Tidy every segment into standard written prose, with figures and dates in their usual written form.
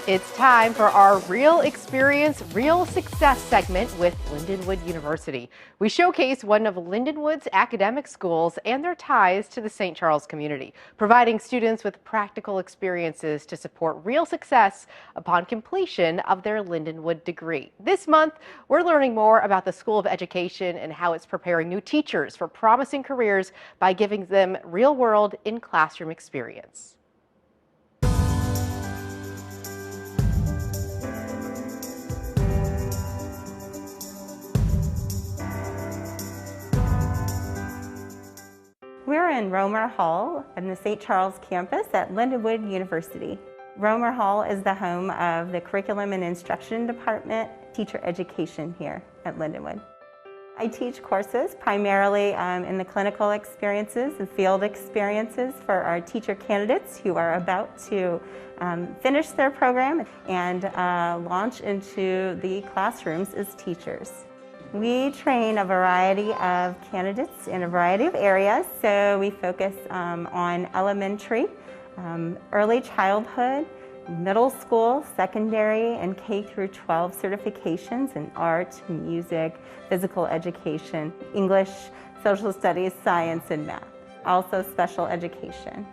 It's time for our Real Experience, Real Success segment with Lindenwood University. We showcase one of Lindenwood's academic schools and their ties to the St. Charles community, providing students with practical experiences to support real success upon completion of their Lindenwood degree. This month, we're learning more about the School of Education and how it's preparing new teachers for promising careers by giving them real-world in-classroom experience. We're in Romer Hall in the St. Charles campus at Lindenwood University. Romer Hall is the home of the Curriculum and Instruction Department, teacher education here at Lindenwood. I teach courses primarily in the clinical experiences and field experiences for our teacher candidates who are about to finish their program and launch into the classrooms as teachers. We train a variety of candidates in a variety of areas, so we focus on elementary, early childhood, middle school, secondary, and K through 12 certifications in art, music, physical education, English, social studies, science, and math. Also special education.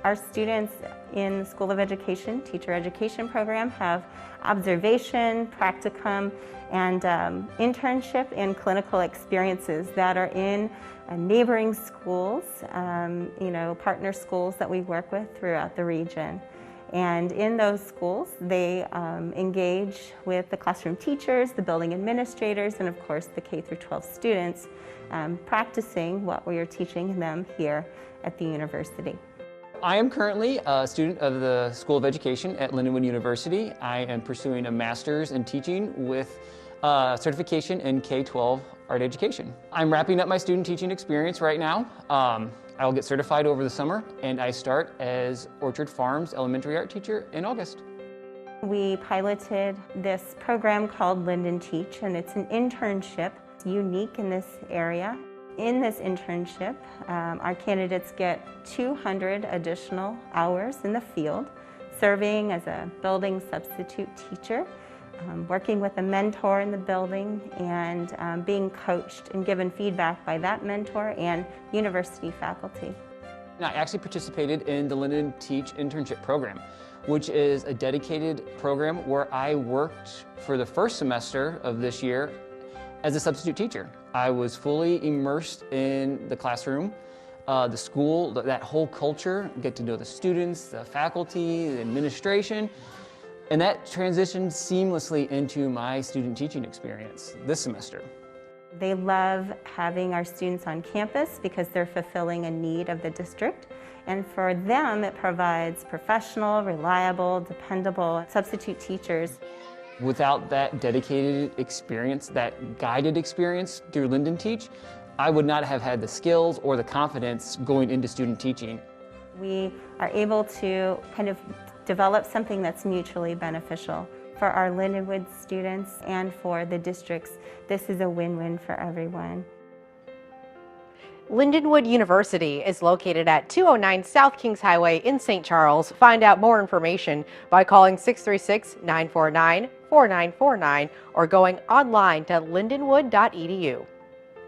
Our students in the School of Education teacher education program have observation, practicum, and internship and clinical experiences that are in neighboring schools, partner schools that we work with throughout the region. And in those schools, they engage with the classroom teachers, the building administrators, and of course the K through 12 students, practicing what we are teaching them here at the university. I am currently a student of the School of Education at Lindenwood University. I am pursuing a master's in teaching with certification in K-12 art education. I'm wrapping up my student teaching experience right now. I'll get certified over the summer, and I start as Orchard Farms elementary art teacher in August. We piloted this program called LindenTeach, and it's an internship unique in this area. In this internship, our candidates get 200 additional hours in the field, serving as a building substitute teacher, working with a mentor in the building, and being coached and given feedback by that mentor and university faculty. I actually participated in the LindenTeach internship program, which is a dedicated program where I worked for the first semester of this year as a substitute teacher. I was fully immersed in the classroom, the school, that whole culture, get to know the students, the faculty, the administration, and that transitioned seamlessly into my student teaching experience this semester. They love having our students on campus because they're fulfilling a need of the district. And for them, it provides professional, reliable, dependable substitute teachers. Without that dedicated experience, that guided experience through LindenTeach, I would not have had the skills or the confidence going into student teaching. We are able to kind of develop something that's mutually beneficial for our Lindenwood students and for the districts. This is a win-win for everyone. Lindenwood University is located at 209 South Kings Highway in St. Charles. Find out more information by calling 636-949-4949 or going online to lindenwood.edu.